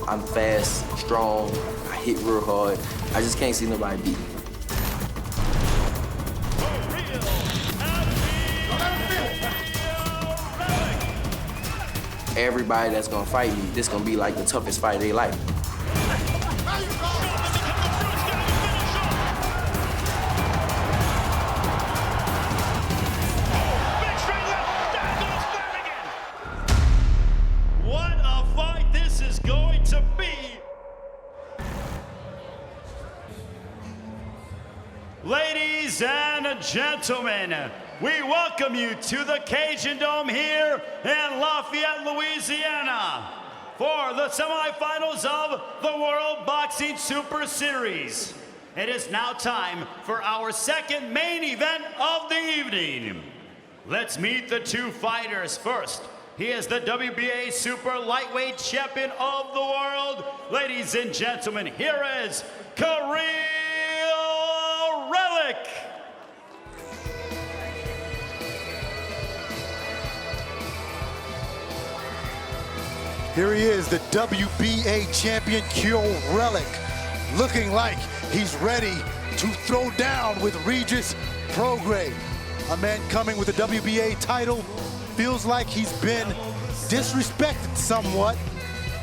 I'm fast, strong, I hit real hard. I just can't see nobody beat me. Everybody that's gonna fight me, this gonna be like the toughest fight of their life. What a fight this is going to be! Ladies and gentlemen, we welcome you to the Cajun Dome here in Lafayette, Louisiana for the semifinals of the World Boxing Super Series. It is now time for our second main event of the evening. Let's meet the two fighters first. He is the WBA Super Lightweight Champion of the world. Ladies and gentlemen, here is Kiryl Relikh. Here he is, the WBA champion, Kiryl Relikh, looking like he's ready to throw down with Regis Prograis. A man coming with the WBA title, feels like he's been disrespected somewhat,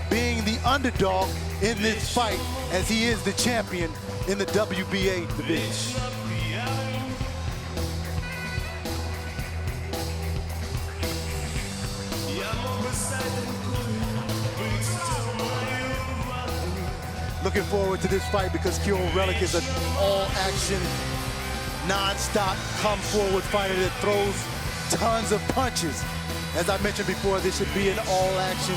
being the underdog in this fight as he is the champion in the WBA division. Looking forward to this fight because Kiryl Relikh is an all-action, non-stop, come-forward fighter that throws tons of punches. As I mentioned before, this should be an all-action,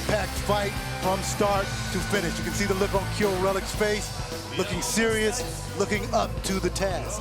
packed fight from start to finish. You can see the look on Kiryl Relikh's face, looking serious, looking up to the task.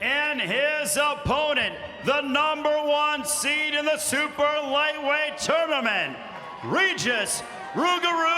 And his opponent, the #1 seed in the Super Lightweight Tournament, Regis Prograis.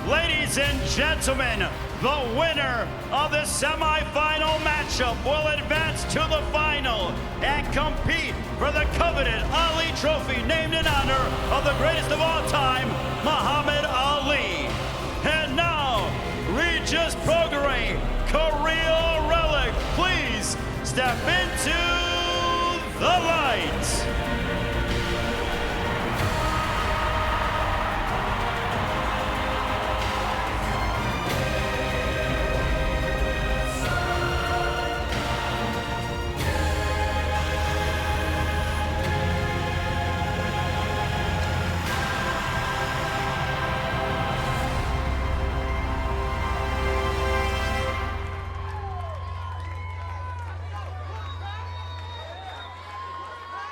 Ladies and gentlemen, the winner of the semifinal matchup will advance to the final and compete for the coveted Ali Trophy, named in honor of the greatest of all time, Muhammad Ali. And now, Regis Prograis, Kirill step into the light.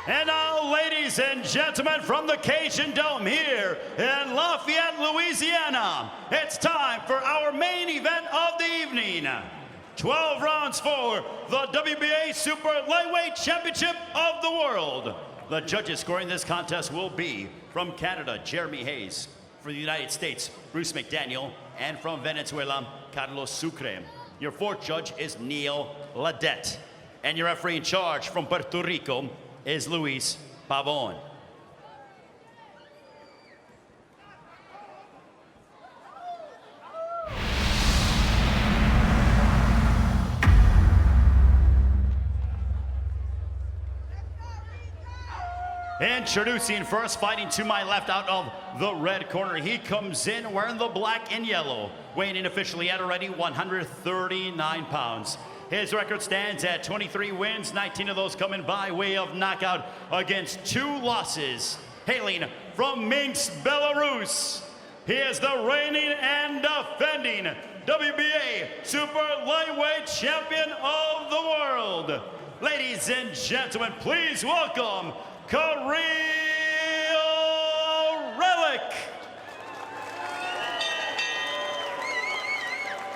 And now, ladies and gentlemen, from the Cajun Dome here in Lafayette, Louisiana, it's time for our main event of the evening. 12 rounds for the WBA Super Lightweight Championship of the World. The judges scoring this contest will be from Canada, Jeremy Hayes. For the United States, Bruce McDaniel. And from Venezuela, Carlos Sucre. Your fourth judge is Neil Ledette. And your referee in charge from Puerto Rico is Luis Pavon. Introducing first, fighting to my left out of the red corner. He comes in wearing the black and yellow, weighing in officially at already 139 pounds. His record stands at 23 wins, 19 of those coming by way of knockout against 2 losses. Hailing from Minsk, Belarus, he is the reigning and defending WBA Super Lightweight Champion of the World. Ladies and gentlemen, please welcome Kiryl Relikh.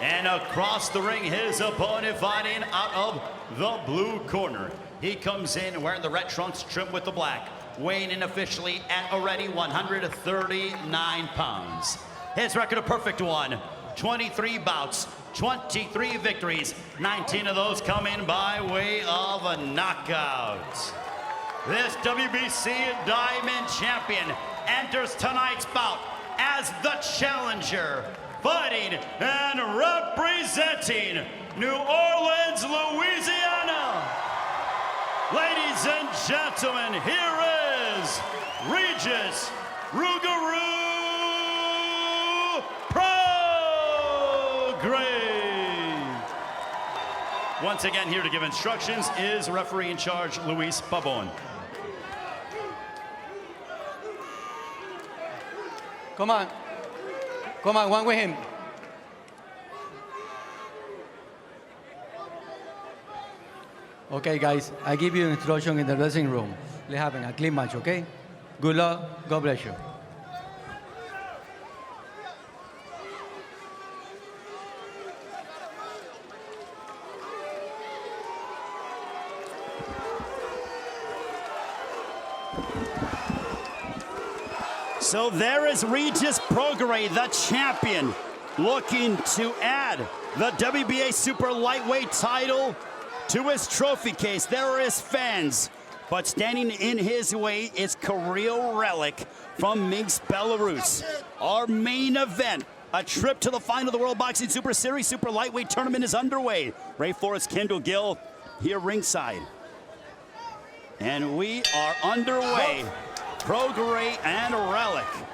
And across the ring, his opponent fighting out of the blue corner. He comes in wearing the red trunks trimmed with the black, weighing in officially at already 139 pounds. His record a perfect one, 23 bouts, 23 victories, 19 of those coming by way of a knockout. This WBC Diamond Champion enters tonight's bout as the challenger, fighting and representing New Orleans, Louisiana. Ladies and gentlemen, here is Regis Prograis. Once again, here to give instructions is referee in charge, Luis Pavon. Come on, one with him. Okay, guys, I give you instruction in the dressing room. Let's have a clean match, okay? Good luck, God bless you. So there is Regis Prograis, the champion, looking to add the WBA Super Lightweight title to his trophy case. There are his fans, but standing in his way is Kiryl Relikh from Minsk, Belarus. Our main event, a trip to the final of the World Boxing Super Series Super Lightweight Tournament is underway. Ray Forrest, Kendall Gill here ringside. And we are underway. Prograis and Relikh.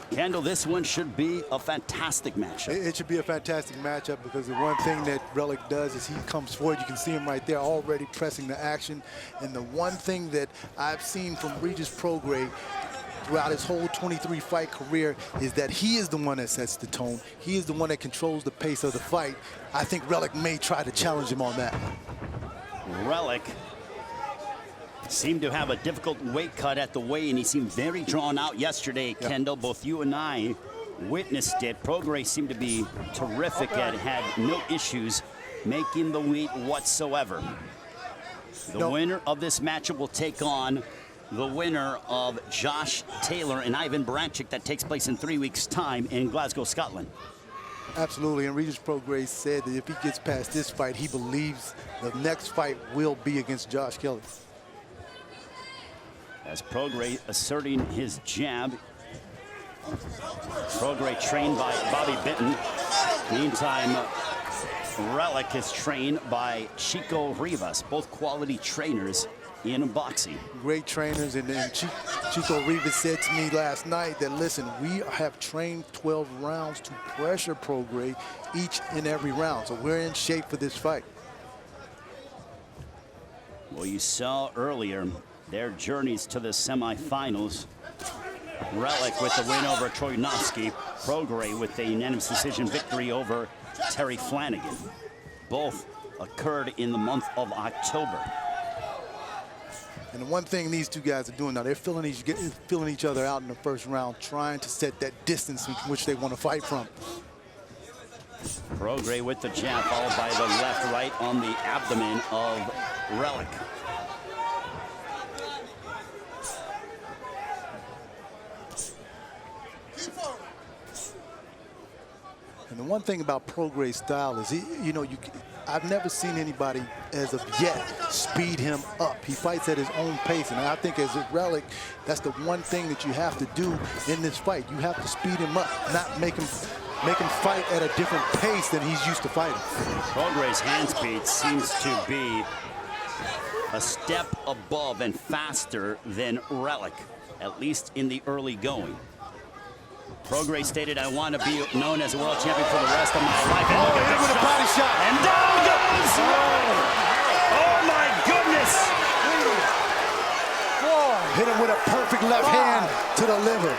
Kendall, this one should be a fantastic matchup. It should be a fantastic matchup because the one thing that Relikh does is he comes forward. You can see him right there already pressing the action. And the one thing that I've seen from Regis Prograis throughout his whole 23-fight career is that he is the one that sets the tone. He is the one that controls the pace of the fight. I think Relikh may try to challenge him on that. Relikh seemed to have a difficult weight cut at the weigh-in. He seemed very drawn out yesterday, yep. Kendall. Both you and I witnessed it. Prograis seemed to be terrific and had no issues making the weight whatsoever. The winner of this matchup will take on the winner of Josh Taylor and Ivan Baranchyk that takes place in 3 weeks' time in Glasgow, Scotland. Absolutely, and Regis Prograis said that if he gets past this fight, he believes the next fight will be against Josh Kelly. As Prograis asserting his jab. Prograis trained by Bobby Benton. Meantime, Relikh is trained by Chico Rivas, both quality trainers in boxing. Great trainers, and then Chico Rivas said to me last night that, listen, we have trained 12 rounds to pressure Prograis each and every round, so we're in shape for this fight. Well, you saw earlier their journeys to the semifinals. Relikh with the win over Troyanovsky, Prograis with a unanimous decision victory over Terry Flanagan. Both occurred in the month of October. And the one thing these two guys are doing now, they're filling each other out in the first round, trying to set that distance in which they want to fight from. Prograis with the jab, followed by the left right on the abdomen of Relikh. And the one thing about Prograis' style is, I've never seen anybody as of yet speed him up. He fights at his own pace, and I think as a Relikh, that's the one thing that you have to do in this fight. You have to speed him up, not make him fight at a different pace than he's used to fighting. Prograis' hand speed seems to be a step above and faster than Relikh, at least in the early going. Prograis stated, I want to be known as a world champion for the rest of my life. And look at this with a body shot. And down goes Relikh. Oh my goodness. Hit him with a perfect left hand to the liver.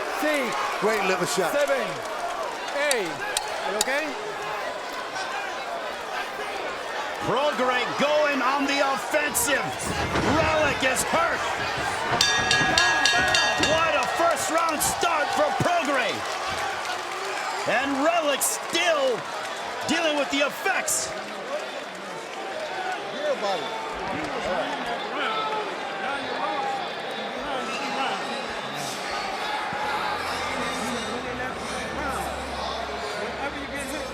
Great liver shot. 7, 8. Are you okay? Prograis going on the offensive. Relikh is hurt. What a first round start for Prograis. And Relikh still dealing with the effects.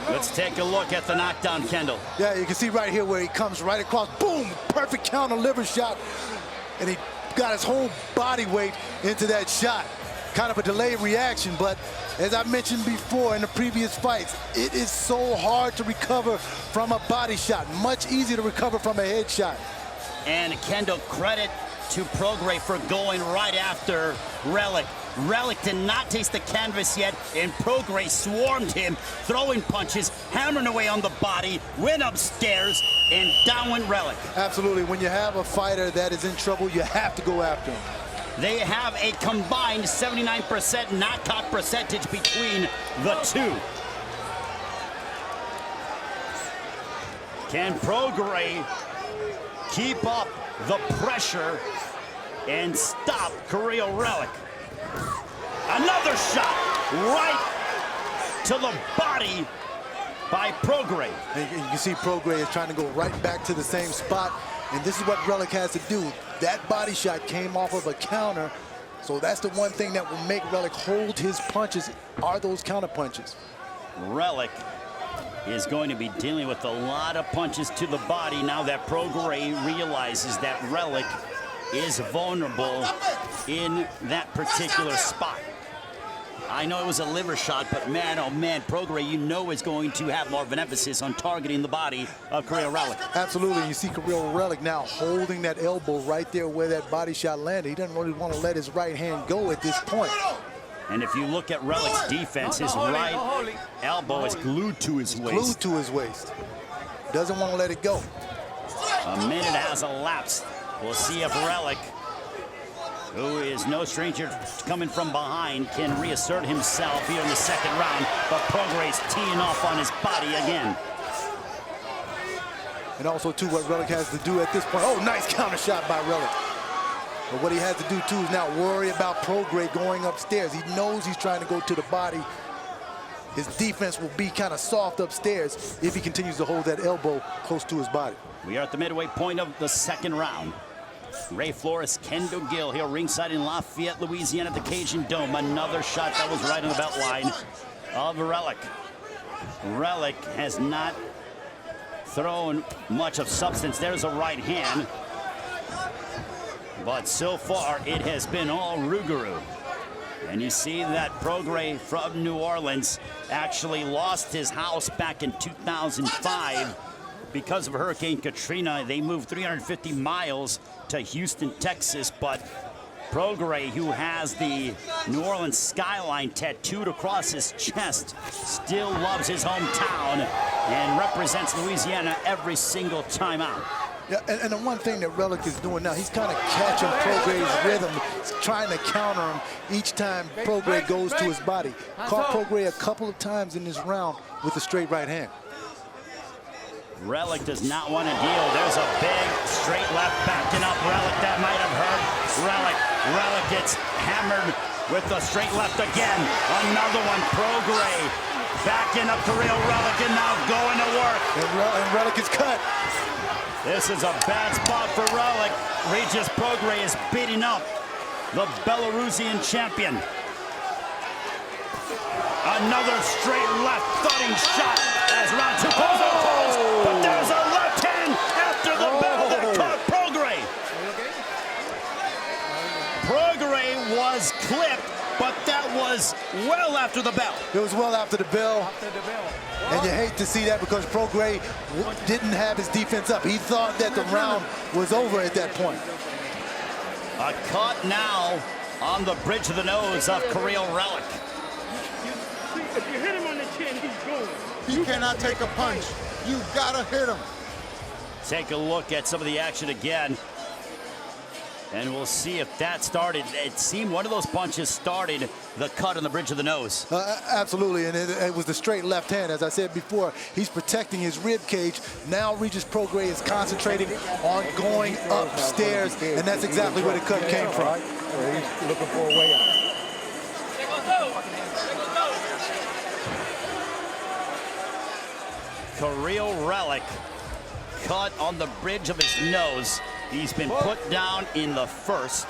Let's take a look at the knockdown, Kendall. Yeah, you can see right here where he comes right across. Boom! Perfect counter liver shot. And he got his whole body weight into that shot. Kind of a delayed reaction, but as I mentioned before in the previous fights, it is so hard to recover from a body shot. Much easier to recover from a head shot. And Kendall, credit to Prograis for going right after Relikh. Relikh did not taste the canvas yet, and Prograis swarmed him, throwing punches, hammering away on the body, went upstairs, and down went Relikh. Absolutely. When you have a fighter that is in trouble, you have to go after him. They have a combined 79% knockout percentage between the two. Can Prograis keep up the pressure and stop Kiryl Relikh? Another shot right to the body by Prograis. And you can see Prograis is trying to go right back to the same spot. And this is what Relikh has to do. That body shot came off of a counter. So that's the one thing that will make Relikh hold his punches, are those counter punches. Relikh is going to be dealing with a lot of punches to the body now that Prograis realizes that Relikh is vulnerable in that particular spot. I know it was a liver shot, but man, oh man, Prograis, you know, is going to have more of an emphasis on targeting the body of Kiryl Relikh. Absolutely. You see Kiryl Relikh now holding that elbow right there where that body shot landed. He doesn't really want to let his right hand go at this point. And if you look at Relikh's defense, his right elbow is glued to his waist. Glued to his waist. Doesn't want to let it go. A minute has elapsed. We'll see if Relikh, who is no stranger to coming from behind, can reassert himself here in the second round. But Prograis teeing off on his body again. And also, too, what Relikh has to do at this point. Oh, nice counter shot by Relikh. But what he has to do, too, is not worry about Prograis going upstairs. He knows he's trying to go to the body. His defense will be kind of soft upstairs if he continues to hold that elbow close to his body. We are at the midway point of the second round. Ray Flores, Kendall Gill here ringside in Lafayette, Louisiana at the Cajun Dome. Another shot that was right on the belt line of Relikh. Relikh has not thrown much of substance. There's a right hand. But so far, it has been all Rougarou. And you see that Prograis from New Orleans actually lost his house back in 2005 because of Hurricane Katrina, they moved 350 miles to Houston, Texas, but Prograis, who has the New Orleans skyline tattooed across his chest, still loves his hometown and represents Louisiana every single time out. Yeah, and the one thing that Relikh is doing now, he's kind of catching Prograis' rhythm. He's trying to counter him each time Prograis goes to his body. Caught Prograis a couple of times in this round with a straight right hand. Relikh does not want to deal. There's a big straight left backing up Relikh. That might have hurt Relikh gets hammered with the straight left again. Another one. Prograis backing up Kiryl Relikh and now going to work. And Relikh is cut. This is a bad spot for Relikh. Regis Prograis is beating up the Belarusian champion. Another straight left thudding shot as round two goes on close. But there's a left hand after the bell that caught Prograis. Prograis was clipped, but that was well after the bell. It was well after the bell. And you hate to see that because Prograis didn't have his defense up. He thought that the round was over at that point. A cut now on the bridge of the nose of Kiryl Relikh. If you hit him on the chin, he's going. He cannot take a punch. You gotta hit him. Take a look at some of the action again. And we'll see if that started. It seemed one of those punches started the cut on the bridge of the nose. Absolutely, and it was the straight left hand. As I said before, he's protecting his rib cage. Now Regis Prograis is concentrating on going upstairs, and that's exactly where the cut came from. He's looking for a way out. Kiryl Relikh cut on the bridge of his nose. He's been put down in the first,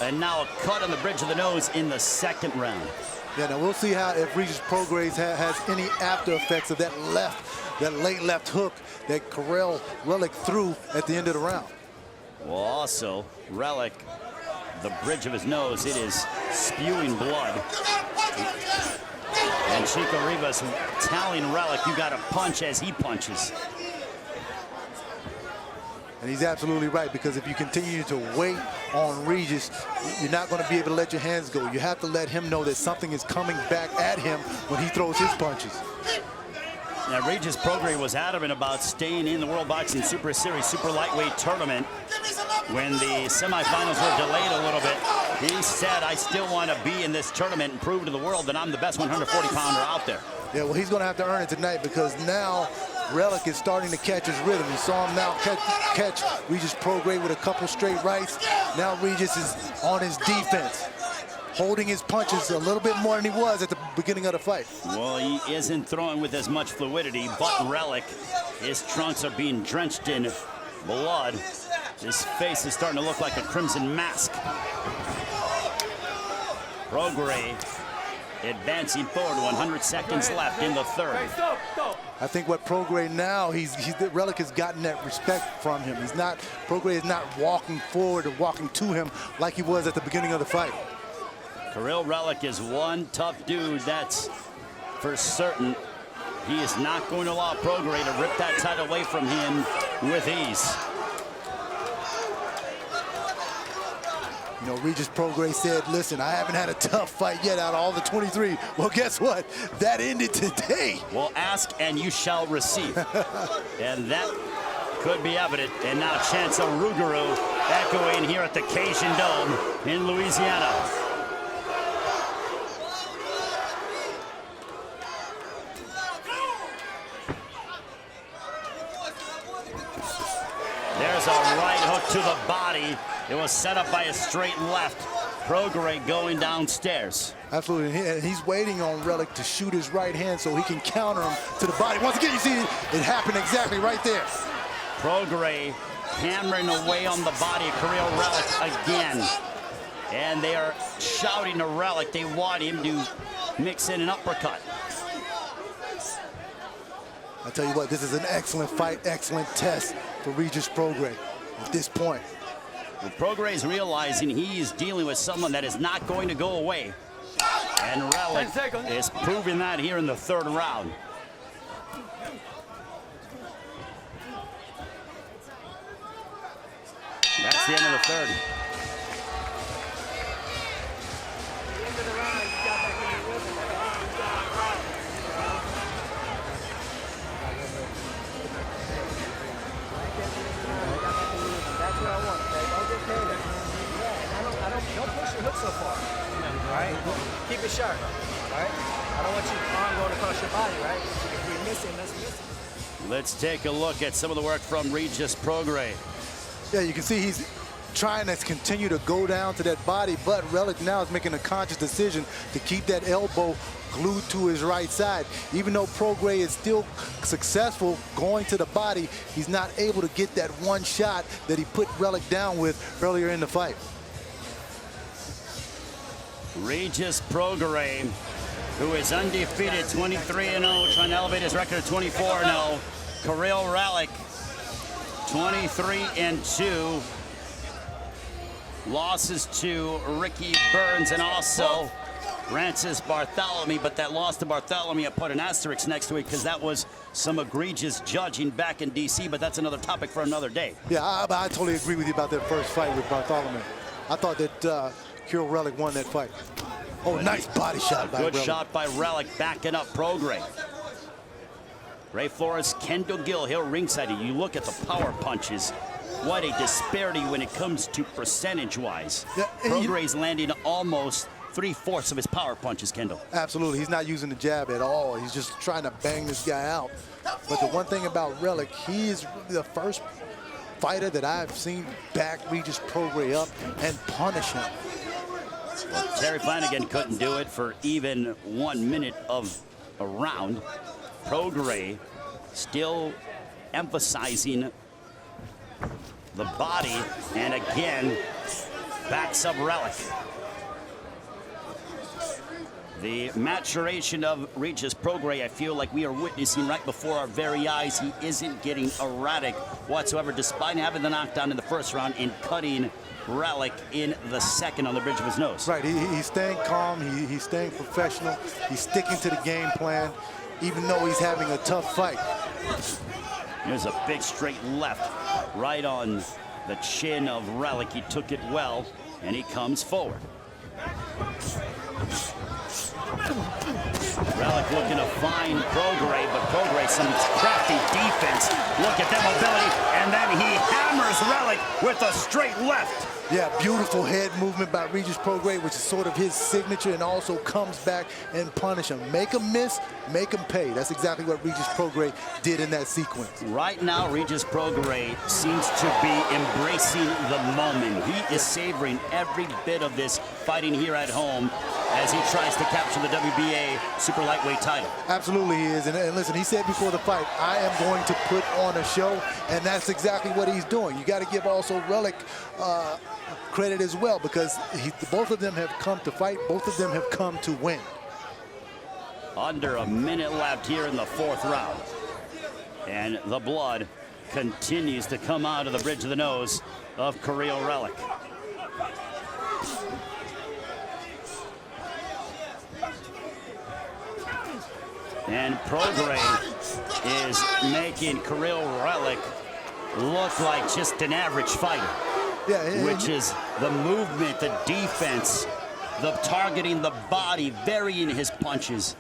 and now a cut on the bridge of the nose in the second round. Yeah, now we'll see how if Regis Prograis has any after effects of that late left hook that Kiryl Relikh threw at the end of the round. Well, also, Relikh, the bridge of his nose, it is spewing blood. And Chico Rivas telling Relikh, you got to punch as he punches. And he's absolutely right, because if you continue to wait on Regis, you're not going to be able to let your hands go. You have to let him know that something is coming back at him when he throws his punches. Now, Regis Prograis was adamant about staying in the World Boxing Super Series Super Lightweight Tournament. When the semifinals were delayed a little bit, he said, I still want to be in this tournament and prove to the world that I'm the best 140-pounder out there. Yeah, well, he's going to have to earn it tonight, because now Relikh is starting to catch his rhythm. You saw him now catch Regis Prograis with a couple straight rights. Now Regis is on his defense, holding his punches a little bit more than he was at the beginning of the fight. Well, he isn't throwing with as much fluidity, but Relikh, his trunks are being drenched in blood. His face is starting to look like a crimson mask. Prograis advancing forward, 100 seconds left in the third. I think what Prograis now, Relikh has gotten that respect from him. Prograis is not walking forward or walking to him like he was at the beginning of the fight. Kiryl Relikh is one tough dude, that's for certain. He is not going to allow Prograis to rip that title away from him with ease. You know, Regis Prograis said, listen, I haven't had a tough fight yet out of all the 23. Well, guess what? That ended today. Well, ask and you shall receive. And that could be evident. And now Chancel Rougarou echoing here at the Cajun Dome in Louisiana. There's a right hook to the body. It was set up by a straight left. Prograis going downstairs. Absolutely, and he's waiting on Relikh to shoot his right hand so he can counter him to the body. Once again, you see it happened exactly right there. Prograis hammering away on the body of Kiryl Relikh again. And they are shouting to Relikh. They want him to mix in an uppercut. I tell you what, this is an excellent fight, excellent test for Regis Prograis at this point. Well, Prograis is realizing he is dealing with someone that is not going to go away. And Relikh is proving that here in the third round. That's the end of the third. Don't push your hook so far. All right? Keep it sharp. All right? I don't want your arm going across your body, right? If we're missing, let's miss it. Let's take a look at some of the work from Regis Prograis. Yeah, you can see he's trying to continue to go down to that body, but Relikh now is making a conscious decision to keep that elbow glued to his right side. Even though Prograis is still successful going to the body, he's not able to get that one shot that he put Relikh down with earlier in the fight. Regis Prograis, who is undefeated, 23-0, trying to elevate his record to 24-0. Kiryl Relikh, 23-2. Losses to Ricky Burns and also Francis Bartholomew, but that loss to Bartholomew, I put an asterisk next to it because that was some egregious judging back in DC, but that's another topic for another day. Yeah, I totally agree with you about that first fight with Bartholomew. I thought that Kiryl Relikh won that fight. Oh, nice body shot by Relikh. Good shot by Relikh, backing up Prograis. Ray Flores, Kendall Gill, Hill ringside. You look at the power punches. What a disparity when it comes to percentage-wise. Yeah, Prograis landing almost 3/4 of his power punches, Kendall. Absolutely, he's not using the jab at all. He's just trying to bang this guy out. But the one thing about Relikh, he is the first fighter that I've seen back Regis Prograis up and punish him. Well, Terry Flanagan couldn't do it for even 1 minute of a round. Prograis still emphasizing the body, and again, backs up Relikh. The maturation of Regis Prograis, I feel like we are witnessing right before our very eyes. He isn't getting erratic whatsoever, despite having the knockdown in the first round and cutting Relikh in the second on the bridge of his nose. Right, he's staying calm, he's staying professional, he's sticking to the game plan, even though he's having a tough fight. There's a big straight left right on the chin of Relikh. He took it well, and he comes forward. Relikh looking to find Prograis, but Prograis some crafty defense. Look at that mobility, and then he hammers Relikh with a straight left. Yeah, beautiful head movement by Regis Prograis, which is sort of his signature, and also comes back and punish him. Make him miss, make him pay. That's exactly what Regis Prograis did in that sequence. Right now, Regis Prograis seems to be embracing the moment. He is savoring every bit of this fighting here at home as he tries to capture the WBA super lightweight title. Absolutely he is, and listen, he said before the fight, I am going to put on a show, and that's exactly what he's doing. You got to give also Relikh credit as well, because both of them have come to fight, both of them have come to win. Under a minute left here in the fourth round, and the blood continues to come out of the bridge of the nose of Kiryl Relikh. And Prograis is making Kiryl Relikh look like just an average fighter. Yeah, which is the movement, the defense, the targeting the body, varying his punches.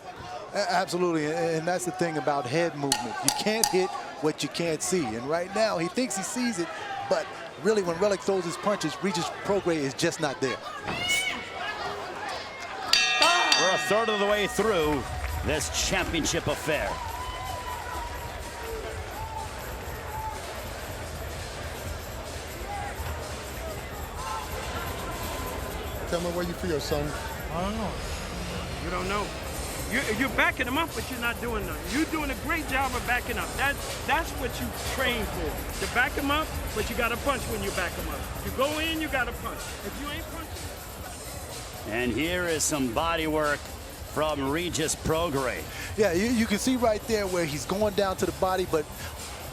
Absolutely, and that's the thing about head movement. You can't hit what you can't see, and right now he thinks he sees it, but really when Relikh throws his punches, Regis Prograis is just not there. We're a third of the way through this championship affair. Tell me where you feel, son. I don't know. You don't know. You're backing him up, but you're not doing nothing. You're doing a great job of backing up. That's what you train for. To back him up, but you got to punch when you back him up. You go in, you got to punch. If you ain't punching. And here is some body work from Regis Prograis. Yeah, you can see right there where he's going down to the body, but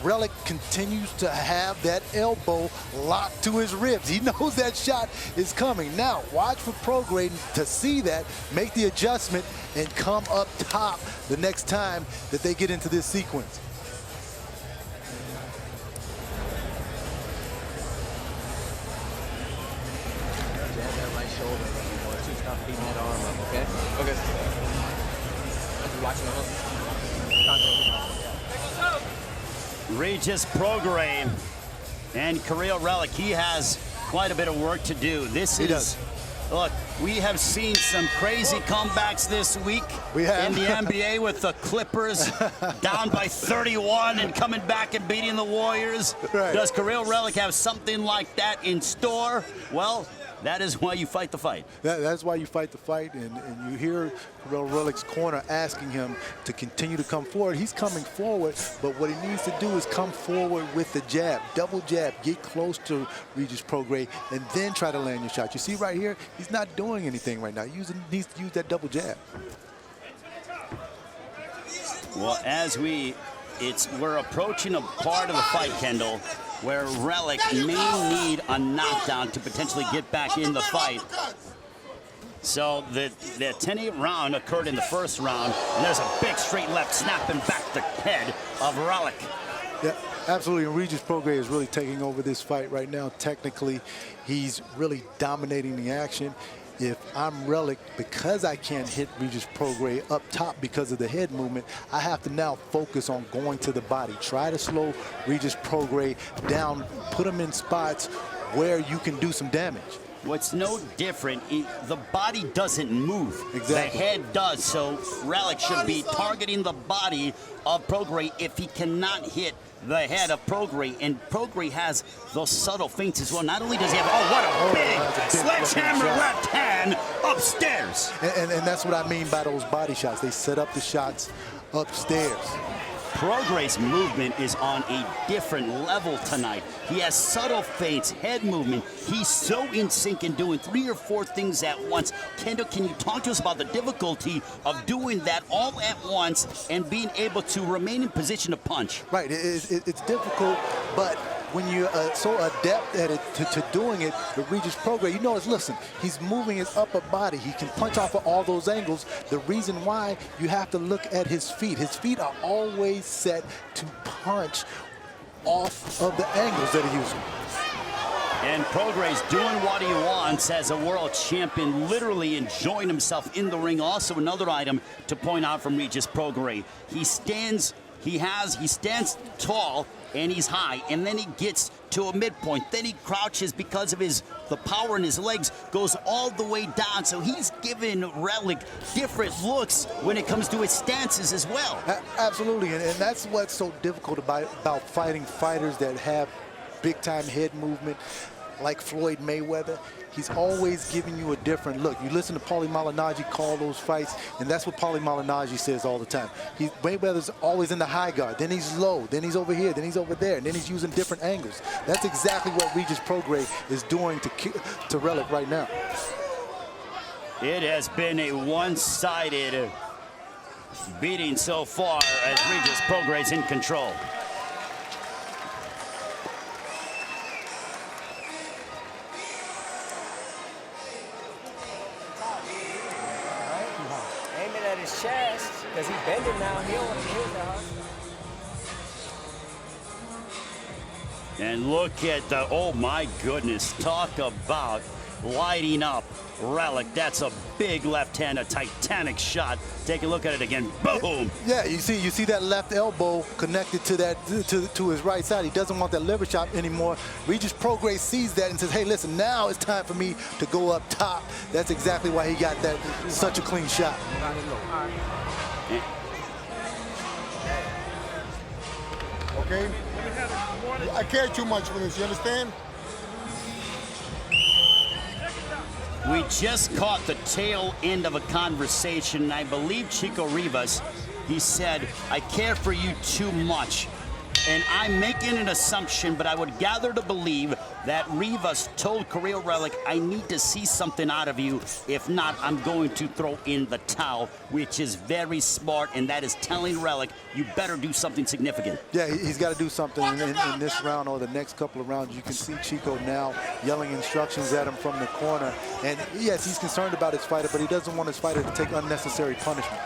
Relikh continues to have that elbow locked to his ribs. He knows that shot is coming. Now, watch for Prograis to see that, make the adjustment, and come up top the next time that they get into this sequence. beating that arm up, okay? Okay. You watching the hook? Regis Prograis and Kiryl Relikh. He has quite a bit of work to do. He does. Look, we have seen some crazy comebacks this week We have. in the NBA with the Clippers down by 31 and coming back and beating the Warriors. Right. Does Kiryl Relikh have something like that in store? Well, that is why you fight the fight. That's why you fight the fight, and you hear Kiryl Relikh's corner asking him to continue to come forward. He's coming forward, but what he needs to do is come forward with the jab, double jab, get close to Regis Prograis, and then try to land your shot. You see right here, he's not doing anything right now. He needs to use that double jab. Well, as we're approaching a part of the fight, Kendall, where Relikh may need a knockdown to potentially get back in the fight. So the 10-8 round occurred in the first round, and there's a big straight left snapping back the head of Relikh. Yeah, absolutely. And Regis Prograis is really taking over this fight right now. Technically, he's really dominating the action. If I'm Relikh, because I can't hit Regis Prograis up top because of the head movement, I have to now focus on going to the body. Try to slow Regis Prograis down, put him in spots where you can do some damage. What's no different, the body doesn't move. Exactly. The head does, so Relikh should be targeting the body of Prograis if he cannot hit the head of Prograis, and Prograis has those subtle feints as well. Not only does he have, what a big sledgehammer left hand upstairs. And that's what I mean by those body shots. They set up the shots upstairs. Prograis' movement is on a different level tonight. He has subtle feints, head movement. He's so in sync and doing 3 or 4 things at once. Kendall, can you talk to us about the difficulty of doing that all at once and being able to remain in position to punch? Right, it's difficult, but when you're so adept at it, to doing it with Regis Prograis, you notice, listen, he's moving his upper body. He can punch off of all those angles. The reason why, you have to look at his feet. His feet are always set to punch off of the angles that he's using. And Prograis doing what he wants as a world champion, literally enjoying himself in the ring. Also another item to point out from Regis Prograis. He stands tall and he's high, and then he gets to a midpoint. Then he crouches because of the power in his legs, goes all the way down. So he's giving Relikh different looks when it comes to his stances as well. Absolutely, and that's what's so difficult about fighting fighters that have big-time head movement, like Floyd Mayweather. He's always giving you a different look. You listen to Paulie Malignaggi call those fights, and that's what Paulie Malignaggi says all the time. Mayweather's always in the high guard, then he's low, then he's over here, then he's over there, and then he's using different angles. That's exactly what Regis Prograis is doing to Relikh right now. It has been a one-sided beating so far as Regis Prograis in control. Aiming at his chest, because he's bending now. He'll hard. And look at the, oh my goodness, talk about lighting up Relikh. That's a big left hand, a titanic shot. Take a look at it again. Boom! Yeah, you see that left elbow connected to that to his right side. He doesn't want that liver shot anymore. Regis Prograis sees that and says, hey, listen, now it's time for me to go up top. That's exactly why he got that such a clean shot. Okay? I care too much for this, you understand? We just caught the tail end of a conversation, and I believe Chico Rivas, he said, I care for you too much. And I'm making an assumption, but I would gather to believe that Rivas told Kiryl Relikh, I need to see something out of you. If not, I'm going to throw in the towel, which is very smart, and that is telling Relikh, you better do something significant. Yeah, he's got to do something in this round or the next couple of rounds. You can see Chico now yelling instructions at him from the corner. And yes, he's concerned about his fighter, but he doesn't want his fighter to take unnecessary punishment.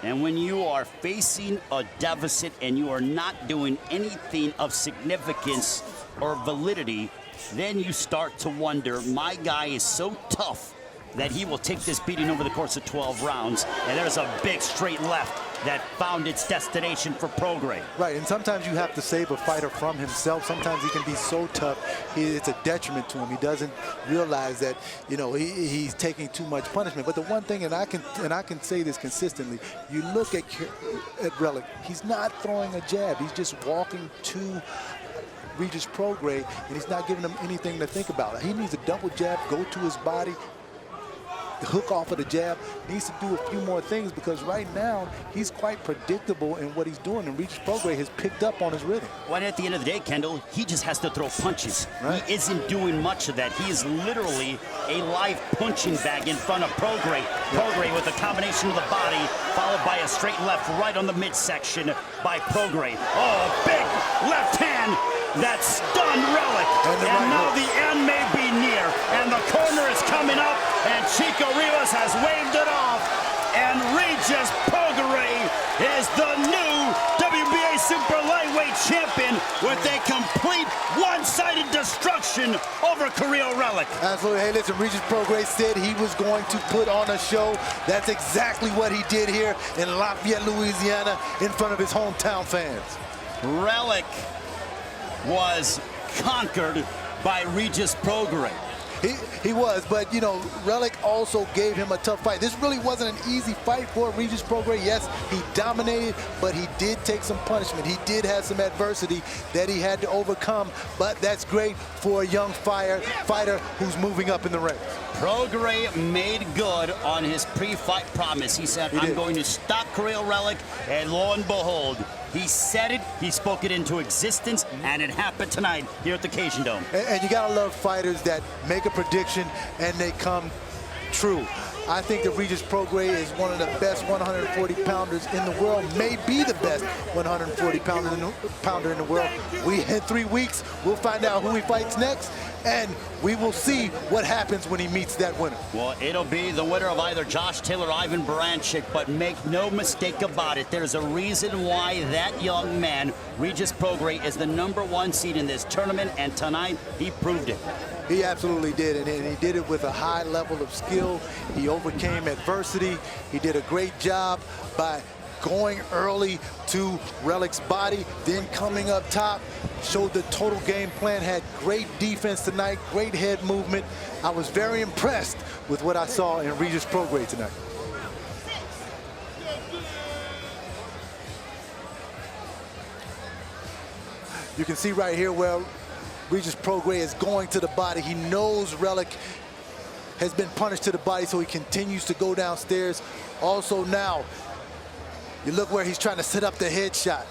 And when you are facing a deficit and you are not doing anything of significance or validity, then you start to wonder, my guy is so tough that he will take this beating over the course of 12 rounds. And there's a big straight left that found its destination for Prograis. Right, and sometimes you have to save a fighter from himself. Sometimes he can be so tough, it's a detriment to him. He doesn't realize that, you know, he's taking too much punishment. But the one thing, and I can say this consistently, you look at Relikh, he's not throwing a jab. He's just walking to Regis Prograis, and he's not giving him anything to think about. He needs a double jab, go to his body, hook off of the jab, needs to do a few more things, because right now he's quite predictable in what he's doing, and Regis Prograis has picked up on his rhythm. Well, at the end of the day, Kendall, he just has to throw punches. Right. He isn't doing much of that. He is literally a live punching bag in front of Prograis. Prograis with a combination of the body, followed by a straight left right on the midsection by Prograis. Oh, big left hand that stunned Relikh. And now the end may be near, and the corner is coming up, and Chico Rivas has waved it off, and Regis Prograis is the new WBA Super Lightweight Champion with a complete one-sided destruction over Kiryl Relikh. Absolutely. Hey, listen, Regis Prograis said he was going to put on a show. That's exactly what he did here in Lafayette, Louisiana, in front of his hometown fans. Relikh was conquered by Regis Prograis. He was, but you know, Relikh also gave him a tough fight. This really wasn't an easy fight for Regis Prograis. Yes, he dominated, but he did take some punishment. He did have some adversity that he had to overcome, but that's great for a young fighter who's moving up in the ranks. Prograis made good on his pre-fight promise. He said, I'm going to stop Kiryl Relikh, and lo and behold, he said it, he spoke it into existence, and it happened tonight here at the Cajun Dome. And you gotta love fighters that make a prediction and they come true. I think that Regis Prograis is one of the best 140-pounders in the world, may be the best 140-pounder in the world. In 3 weeks, we'll find out who he fights next, and we will see what happens when he meets that winner. Well, it'll be the winner of either Josh Taylor or Ivan Baranchyk, but make no mistake about it, there's a reason why that young man, Regis Prograis, is the #1 seed in this tournament, and tonight he proved it. He absolutely did, and he did it with a high level of skill. He overcame adversity. He did a great job by going early to Relikh's body, then coming up top, showed the total game plan, had great defense tonight, great head movement. I was very impressed with what I saw in Regis Prograis tonight. You can see right here where Regis Prograis is going to the body. He knows Relikh has been punished to the body, so he continues to go downstairs. Also now, you look where he's trying to set up the headshot.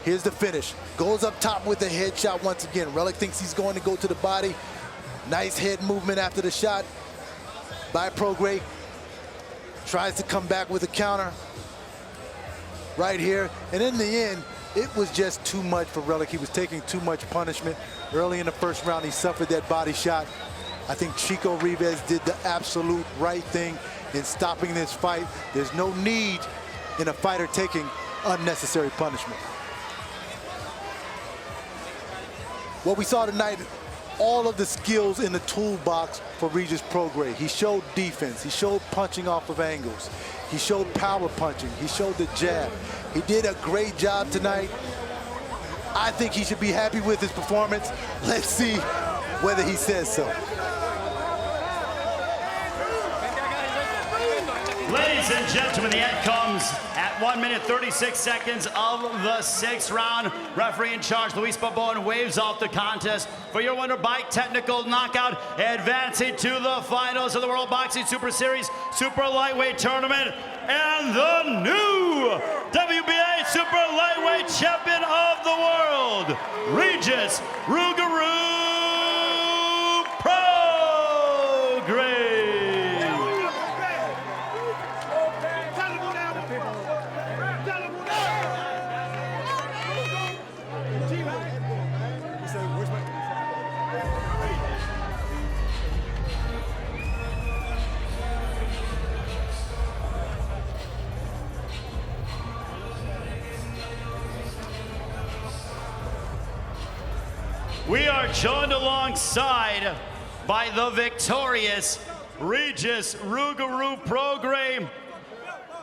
Here's the finish. Goes up top with the headshot once again. Relikh thinks he's going to go to the body. Nice head movement after the shot by Prograis. Tries to come back with a counter right here. And in the end, it was just too much for Relikh. He was taking too much punishment. Early in the first round, he suffered that body shot. I think Chico Rivas did the absolute right thing in stopping this fight. There's no need in a fighter taking unnecessary punishment. What we saw tonight, all of the skills in the toolbox for Regis Prograis. He showed defense. He showed punching off of angles. He showed power punching. He showed the jab. He did a great job tonight. I think he should be happy with his performance. Let's see whether he says so. Ladies and gentlemen, the end comes at 1 minute 36 seconds of the 6th round. Referee in charge, Luis Babon, waves off the contest for your winner by technical knockout, advancing to the finals of the World Boxing Super Series Super Lightweight Tournament, and the new WBA Super Lightweight Champion of the world, Regis Prograis. We are joined alongside by the victorious Regis Prograis.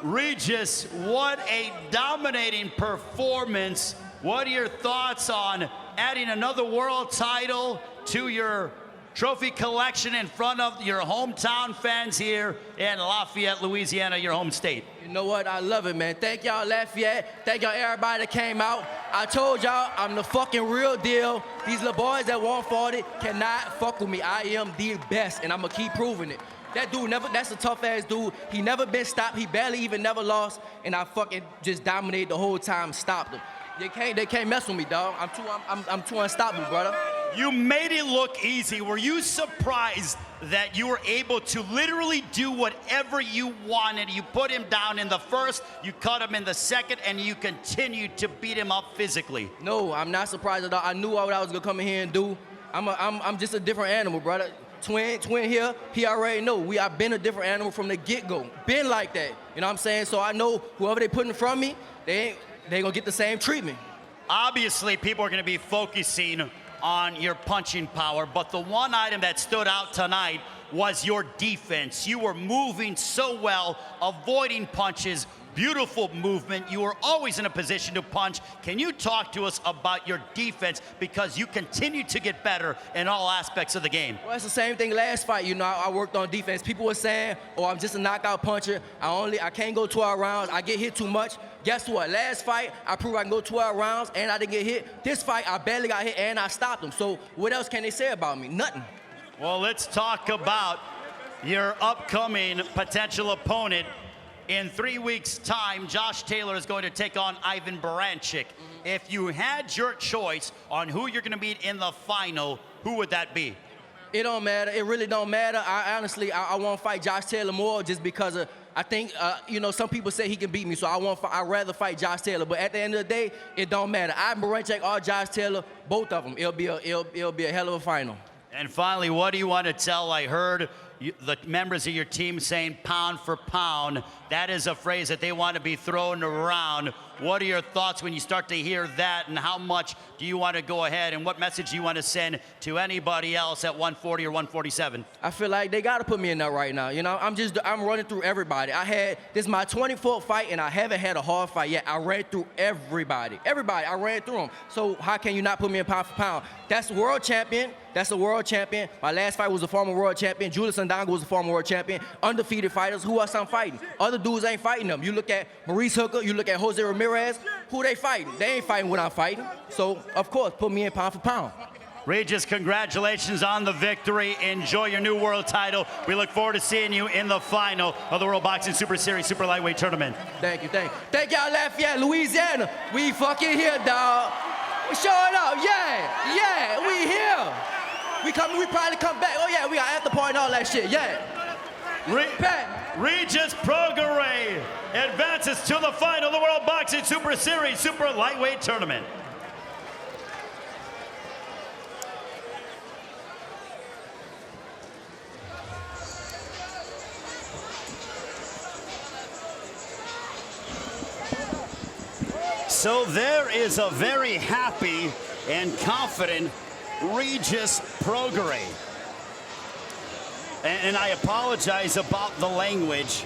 Regis, what a dominating performance. What are your thoughts on adding another world title to your trophy collection in front of your hometown fans here in Lafayette, Louisiana, your home state? You know what? I love it, man. Thank y'all, Lafayette. Thank y'all, everybody that came out. I told y'all I'm the fucking real deal. These little boys that 140 cannot fuck with me. I am the best, and I'm gonna keep proving it. That dude that's a tough ass dude. He never been stopped. He barely even never lost, and I fucking just dominated the whole time, stopped him. They can't mess with me, dog. I'm too unstoppable, brother. You made it look easy. Were you surprised that you were able to literally do whatever you wanted? You put him down in the first, you cut him in the second, and you continued to beat him up physically. No, I'm not surprised at all. I knew what I was gonna come in here and do. I'm just a different animal, brother. Twin here, he already know. I've been a different animal from the get-go. Been like that, you know what I'm saying? So I know whoever they put in front of me, they gonna get the same treatment. Obviously, people are gonna be focusing on your punching power, but the one item that stood out tonight was your defense. You were moving so well, avoiding punches, beautiful movement. You were always in a position to punch. Can you talk to us about your defense, because you continue to get better in all aspects of the game? Well, it's the same thing last fight. You know, I worked on defense. People were saying, oh, I'm just a knockout puncher. I can't go 12 rounds. I get hit too much. Guess what? Last fight, I proved I can go 12 rounds and I didn't get hit. This fight, I barely got hit and I stopped him. So what else can they say about me? Nothing. Well, let's talk about your upcoming potential opponent. In 3 weeks' time, Josh Taylor is going to take on Ivan Baranchyk. If you had your choice on who you're going to meet in the final, who would that be? It don't matter. It really don't matter. I honestly want to fight Josh Taylor more just because I think, you know, some people say he can beat me, so I'd rather fight Josh Taylor. But at the end of the day, it don't matter. Ivan Baranchyk or Josh Taylor, both of them. It'll be a hell of a final. And finally, what do you want to tell? I heard the members of your team saying pound for pound. That is a phrase that they want to be thrown around. What are your thoughts when you start to hear that, and how much do you want to go ahead, and what message do you want to send to anybody else at 140 or 147? I feel like they got to put me in there right now. You know, I'm running through everybody. This is my 24th fight, and I haven't had a hard fight yet. I ran through everybody. I ran through them. So how can you not put me in pound for pound? That's the world champion. That's the world champion. My last fight was a former world champion. Julius Ndongo was a former world champion. Undefeated fighters. Who else I'm fighting? Other dudes ain't fighting them. You look at Maurice Hooker, you look at Jose Ramirez. Who they fighting? They ain't fighting what I'm fighting. So, of course, put me in pound for pound. Regis, congratulations on the victory. Enjoy your new world title. We look forward to seeing you in the final of the World Boxing Super Series Super Lightweight Tournament. Thank you. Thank y'all, Lafayette, Louisiana. We fucking here, dog. We showing up. Yeah, we here. We probably come back. Oh yeah, we got after party and all that shit. Yeah. Regis Prograis advances to the final of the World Boxing Super Series Super Lightweight Tournament. So there is a very happy and confident Regis Prograis. And I apologize about the language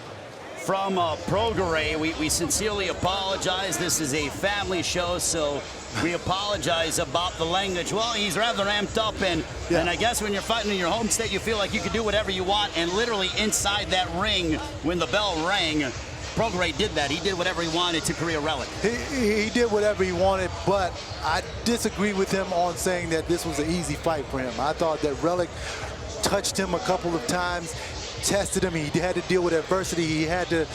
from Prograis. We sincerely apologize. This is a family show, so we apologize about the language. Well, he's rather amped up, and I guess when you're fighting in your home state, you feel like you can do whatever you want, and literally inside that ring, when the bell rang, Prograis did that. He did whatever he wanted to Kiryl Relikh. He did whatever he wanted, but I disagree with him on saying that this was an easy fight for him. I thought that Relikh touched him a couple of times, tested him. He had to deal with adversity. He had to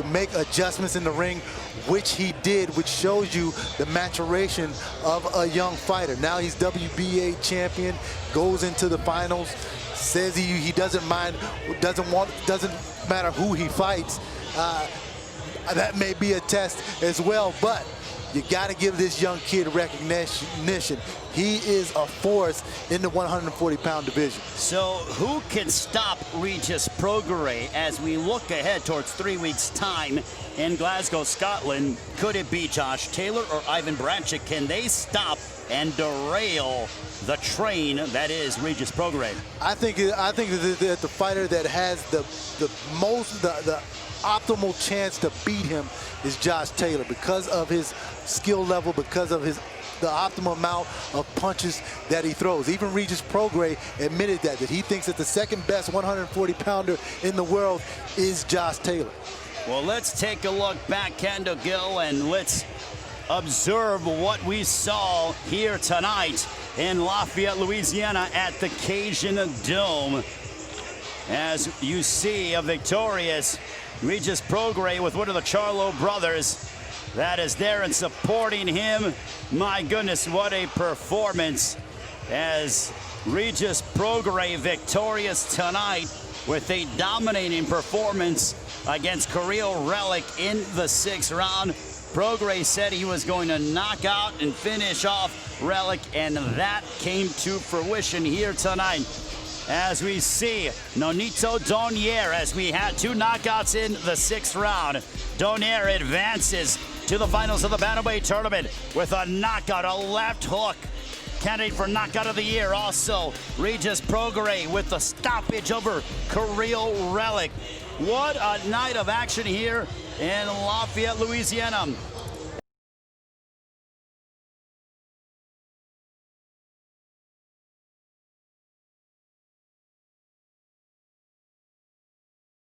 make adjustments in the ring, which he did, which shows you the maturation of a young fighter. Now he's WBA champion, goes into the finals, says he doesn't mind, doesn't matter who he fights. That may be a test as well, but You got to give this young kid recognition. He is a force in the 140-pound division. So who can stop Regis Prograis as we look ahead towards 3 weeks' time in Glasgow, Scotland? Could it be Josh Taylor or Ivan Baranchyk? Can they stop and derail the train that is Regis Prograis? I think that the fighter that has the optimal chance to beat him is Josh Taylor because of his skill level, because of the optimal amount of punches that he throws. Even Regis Prograis admitted that he thinks that the second best 140-pounder in the world is Josh Taylor. Well, let's take a look back, Kendall Gill, and let's observe what we saw here tonight in Lafayette, Louisiana at the Cajun Dome. As you see a victorious Regis Prograis with one of the Charlo brothers that is there and supporting him. My goodness, what a performance as Regis Prograis victorious tonight with a dominating performance against Kiryl Relikh in the 6th round. Prograis said he was going to knock out and finish off Relikh, and that came to fruition here tonight. As we see Nonito Donaire, as we had 2 knockouts in the 6th round. Donaire advances to the finals of the Bantamweight tournament with a knockout, a left hook. Candidate for knockout of the year. Also, Regis Prograis with the stoppage over Kiryl Relikh. What a night of action here in Lafayette, Louisiana.